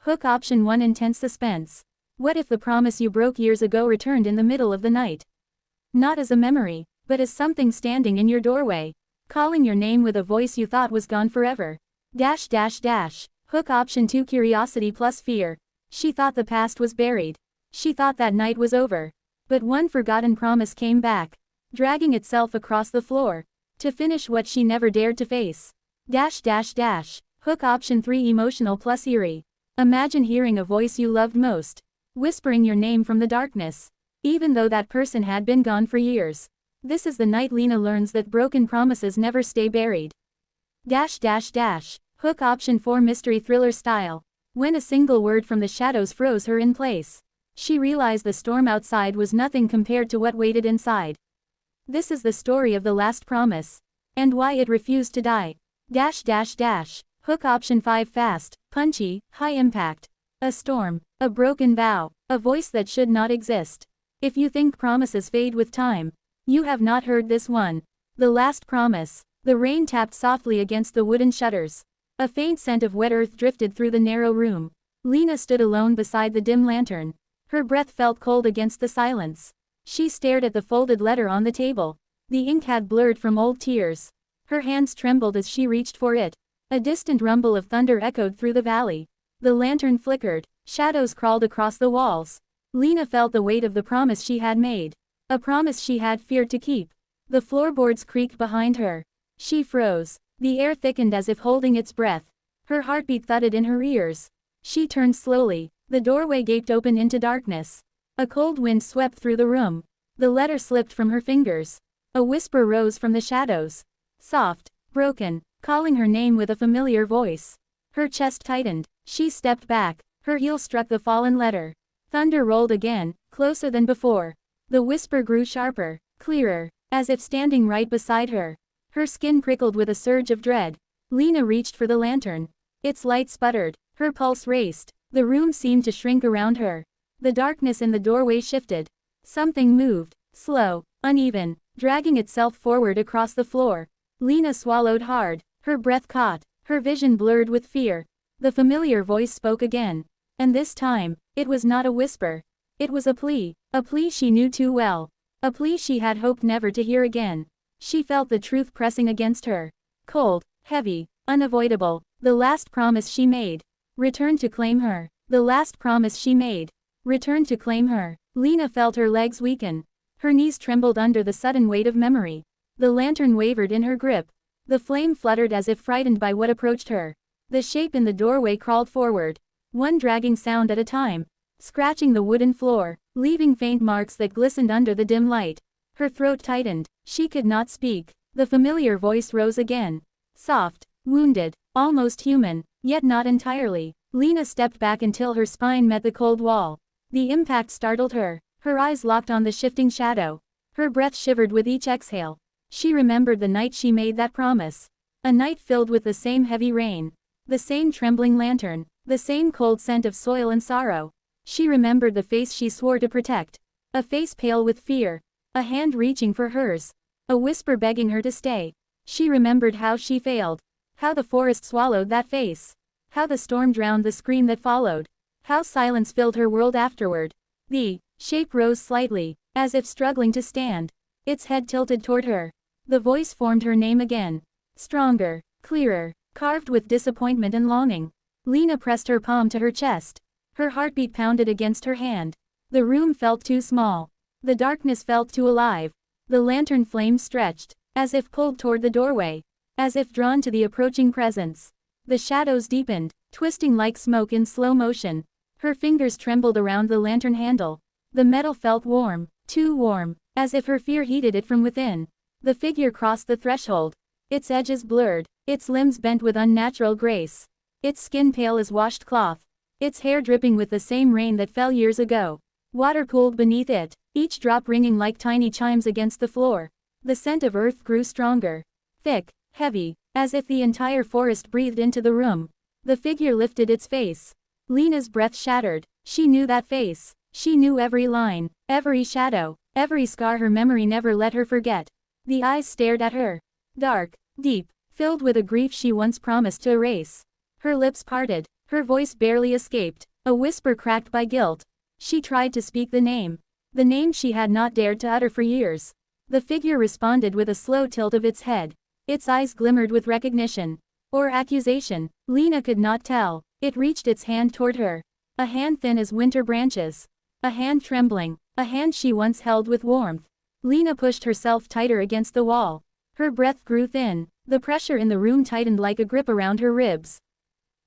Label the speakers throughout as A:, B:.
A: Hook option 1 intense suspense. What if the promise you broke years ago returned in the middle of the night? Not as a memory, but as something standing in your doorway, calling your name with a voice you thought was gone forever. Hook option 2 curiosity plus fear. She thought the past was buried. She thought that night was over. But one forgotten promise came back, dragging itself across the floor, to finish what she never dared to face. Hook option 3 emotional plus eerie. Imagine hearing a voice you loved most, whispering your name from the darkness, even though that person had been gone for years. This is the night Lina learns that broken promises never stay buried. Hook option 4 mystery thriller style. When a single word from the shadows froze her in place, she realized the storm outside was nothing compared to what waited inside. This is the story of the last promise, and why it refused to die. Hook option 5 fast, punchy, high impact. A storm, a broken vow, a voice that should not exist. If you think promises fade with time, you have not heard this one. The last promise. The rain tapped softly against the wooden shutters. A faint scent of wet earth drifted through the narrow room. Lina stood alone beside the dim lantern. Her breath felt cold against the silence. She stared at the folded letter on the table. The ink had blurred from old tears. Her hands trembled as she reached for it. A distant rumble of thunder echoed through the valley. The lantern flickered. Shadows crawled across the walls. Lina felt the weight of the promise she had made. A promise she had feared to keep. The floorboards creaked behind her. She froze. The air thickened as if holding its breath. Her heartbeat thudded in her ears. She turned slowly. The doorway gaped open into darkness. A cold wind swept through the room. The letter slipped from her fingers. A whisper rose from the shadows. Soft, broken, calling her name with a familiar voice. Her chest tightened. She stepped back. Her heel struck the fallen letter. Thunder rolled again, closer than before. The whisper grew sharper, clearer, as if standing right beside her. Her skin prickled with a surge of dread. Lina reached for the lantern. Its light sputtered. Her pulse raced. The room seemed to shrink around her. The darkness in the doorway shifted. Something moved, slow, uneven, dragging itself forward across the floor. Lina swallowed hard. Her breath caught. Her vision blurred with fear. The familiar voice spoke again. And this time, it was not a whisper. It was a plea she knew too well. A plea she had hoped never to hear again. She felt the truth pressing against her. Cold, heavy, unavoidable. The last promise she made. Return to claim her. The last promise she made. Return to claim her. Lina felt her legs weaken. Her knees trembled under the sudden weight of memory. The lantern wavered in her grip. The flame fluttered as if frightened by what approached her. The shape in the doorway crawled forward. One dragging sound at a time. Scratching the wooden floor, leaving faint marks that glistened under the dim light. Her throat tightened. She could not speak. The familiar voice rose again. Soft, wounded, almost human, yet not entirely. Lina stepped back until her spine met the cold wall. The impact startled her. Her eyes locked on the shifting shadow. Her breath shivered with each exhale. She remembered the night she made that promise. A night filled with the same heavy rain. The same trembling lantern. The same cold scent of soil and sorrow. She remembered the face she swore to protect. A face pale with fear. A hand reaching for hers. A whisper begging her to stay. She remembered how she failed. How the forest swallowed that face. How the storm drowned the scream that followed. How silence filled her world afterward. The shape rose slightly, as if struggling to stand. Its head tilted toward her. The voice formed her name again. Stronger, clearer, carved with disappointment and longing. Lina pressed her palm to her chest. Her heartbeat pounded against her hand. The room felt too small. The darkness felt too alive. The lantern flame stretched, as if pulled toward the doorway. As if drawn to the approaching presence. The shadows deepened, twisting like smoke in slow motion. Her fingers trembled around the lantern handle. The metal felt warm, too warm, as if her fear heated it from within. The figure crossed the threshold. Its edges blurred, its limbs bent with unnatural grace. Its skin pale as washed cloth. Its hair dripping with the same rain that fell years ago. Water pooled beneath it, each drop ringing like tiny chimes against the floor. The scent of earth grew stronger. Thick, heavy, as if the entire forest breathed into the room. The figure lifted its face. Lina's breath shattered. She knew that face. She knew every line, every shadow, every scar her memory never let her forget. The eyes stared at her. Dark, deep, filled with a grief she once promised to erase. Her lips parted. Her voice barely escaped, a whisper cracked by guilt. She tried to speak the name she had not dared to utter for years. The figure responded with a slow tilt of its head. Its eyes glimmered with recognition. Or accusation, Lina could not tell. It reached its hand toward her. A hand thin as winter branches. A hand trembling. A hand she once held with warmth. Lina pushed herself tighter against the wall. Her breath grew thin. The pressure in the room tightened like a grip around her ribs.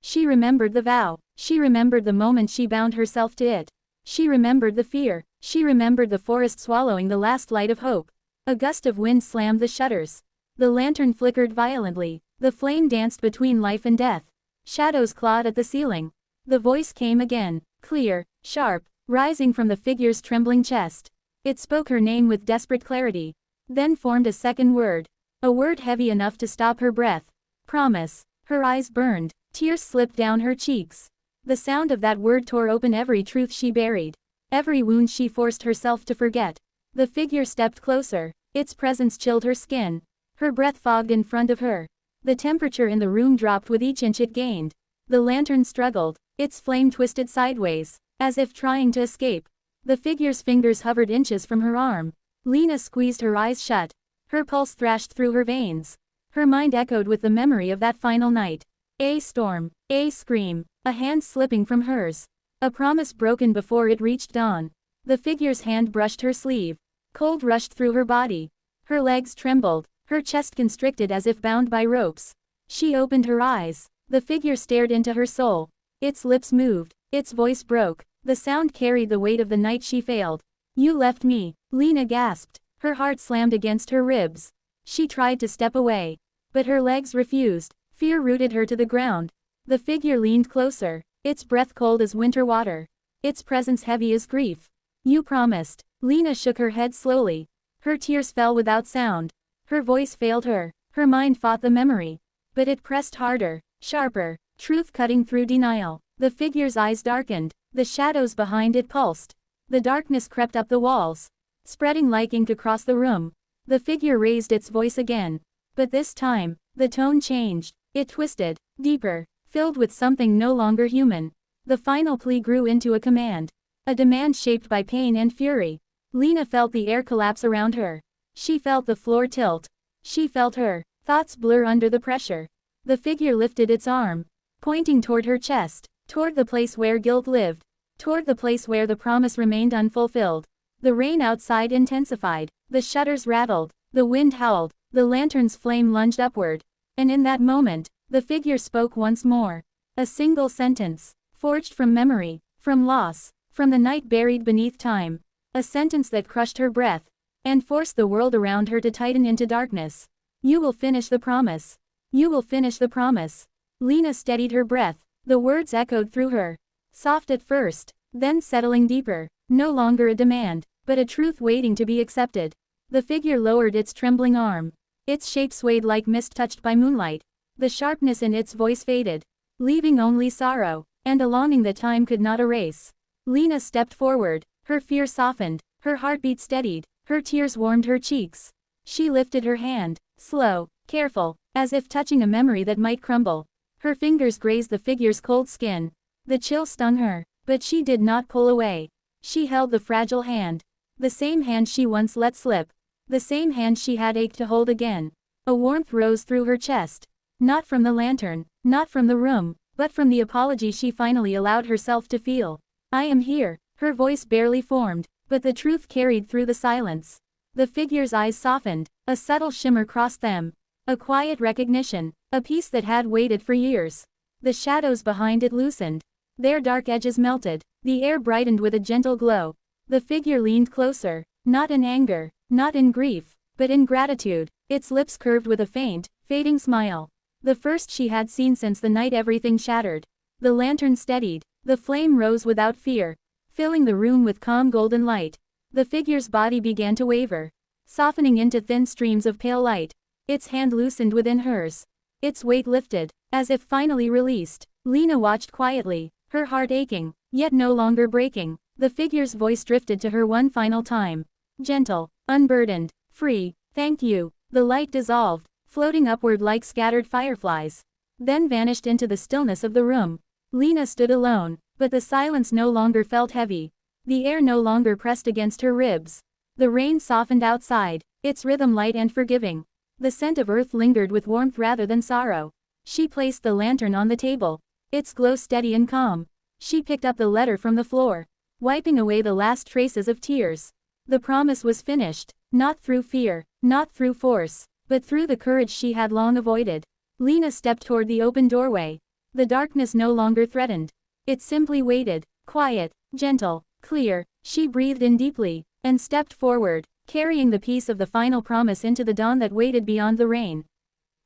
A: She remembered the vow. She remembered the moment she bound herself to it. She remembered the fear. She remembered the forest swallowing the last light of hope. A gust of wind slammed the shutters. The lantern flickered violently. The flame danced between life and death. Shadows clawed at the ceiling. The voice came again, clear, sharp, rising from the figure's trembling chest. It spoke her name with desperate clarity. Then formed a second word. A word heavy enough to stop her breath. Promise. Her eyes burned. Tears slipped down her cheeks. The sound of that word tore open every truth she buried. Every wound she forced herself to forget. The figure stepped closer. Its presence chilled her skin. Her breath fogged in front of her. The temperature in the room dropped with each inch it gained. The lantern struggled. Its flame twisted sideways, as if trying to escape. The figure's fingers hovered inches from her arm. Lina squeezed her eyes shut. Her pulse thrashed through her veins. Her mind echoed with the memory of that final night. A storm. A scream. A hand slipping from hers. A promise broken before it reached dawn. The figure's hand brushed her sleeve. Cold rushed through her body. Her legs trembled. Her chest constricted as if bound by ropes. She opened her eyes. The figure stared into her soul. Its lips moved. Its voice broke. The sound carried the weight of the night she failed. You left me, Lina gasped. Her heart slammed against her ribs. She tried to step away. But her legs refused. Fear rooted her to the ground. The figure leaned closer. Its breath cold as winter water. Its presence heavy as grief. You promised. Lina shook her head slowly. Her tears fell without sound. Her voice failed her. Her mind fought the memory. But it pressed harder, sharper, truth cutting through denial. The figure's eyes darkened. The shadows behind it pulsed. The darkness crept up the walls, spreading like ink across the room. The figure raised its voice again. But this time, the tone changed. It twisted, deeper, filled with something no longer human. The final plea grew into a command. A demand shaped by pain and fury. Lina felt the air collapse around her. She felt the floor tilt. She felt her thoughts blur under the pressure. The figure lifted its arm, pointing toward her chest, toward the place where guilt lived, toward the place where the promise remained unfulfilled. The rain outside intensified. The shutters rattled. The wind howled. The lantern's flame lunged upward. And in that moment, the figure spoke once more. A single sentence, forged from memory, from loss, from the night buried beneath time. A sentence that crushed her breath, and forced the world around her to tighten into darkness. You will finish the promise. You will finish the promise. Lina steadied her breath. The words echoed through her. Soft at first, then settling deeper. No longer a demand, but a truth waiting to be accepted. The figure lowered its trembling arm. Its shape swayed like mist touched by moonlight. The sharpness in its voice faded, leaving only sorrow, and a longing that time could not erase. Lina stepped forward. Her fear softened. Her heartbeat steadied. Her tears warmed her cheeks. She lifted her hand, slow, careful, as if touching a memory that might crumble. Her fingers grazed the figure's cold skin. The chill stung her, but she did not pull away. She held the fragile hand. The same hand she once let slip. The same hand she had ached to hold again. A warmth rose through her chest. Not from the lantern, not from the room, but from the apology she finally allowed herself to feel. I am here. Her voice barely formed, but the truth carried through the silence. The figure's eyes softened. A subtle shimmer crossed them. A quiet recognition. A peace that had waited for years. The shadows behind it loosened. Their dark edges melted. The air brightened with a gentle glow. The figure leaned closer. Not in anger, not in grief, but in gratitude. Its lips curved with a faint, fading smile. The first she had seen since the night everything shattered. The lantern steadied. The flame rose without fear, filling the room with calm golden light. The figure's body began to waver, softening into thin streams of pale light. Its hand loosened within hers. Its weight lifted, as if finally released. Lina watched quietly, her heart aching, yet no longer breaking. The figure's voice drifted to her one final time. Gentle, unburdened, free. Thank you. The light dissolved, floating upward like scattered fireflies. Then vanished into the stillness of the room. Lina stood alone, but the silence no longer felt heavy. The air no longer pressed against her ribs. The rain softened outside, its rhythm light and forgiving. The scent of earth lingered with warmth rather than sorrow. She placed the lantern on the table, its glow steady and calm. She picked up the letter from the floor, wiping away the last traces of tears. The promise was finished, not through fear, not through force, but through the courage she had long avoided. Lina stepped toward the open doorway. The darkness no longer threatened. It simply waited, quiet, gentle, clear. She breathed in deeply, and stepped forward, carrying the peace of the final promise into the dawn that waited beyond the rain.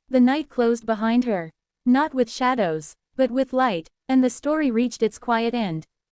A: The night closed behind her, not with shadows, but with light, and the story reached its quiet end.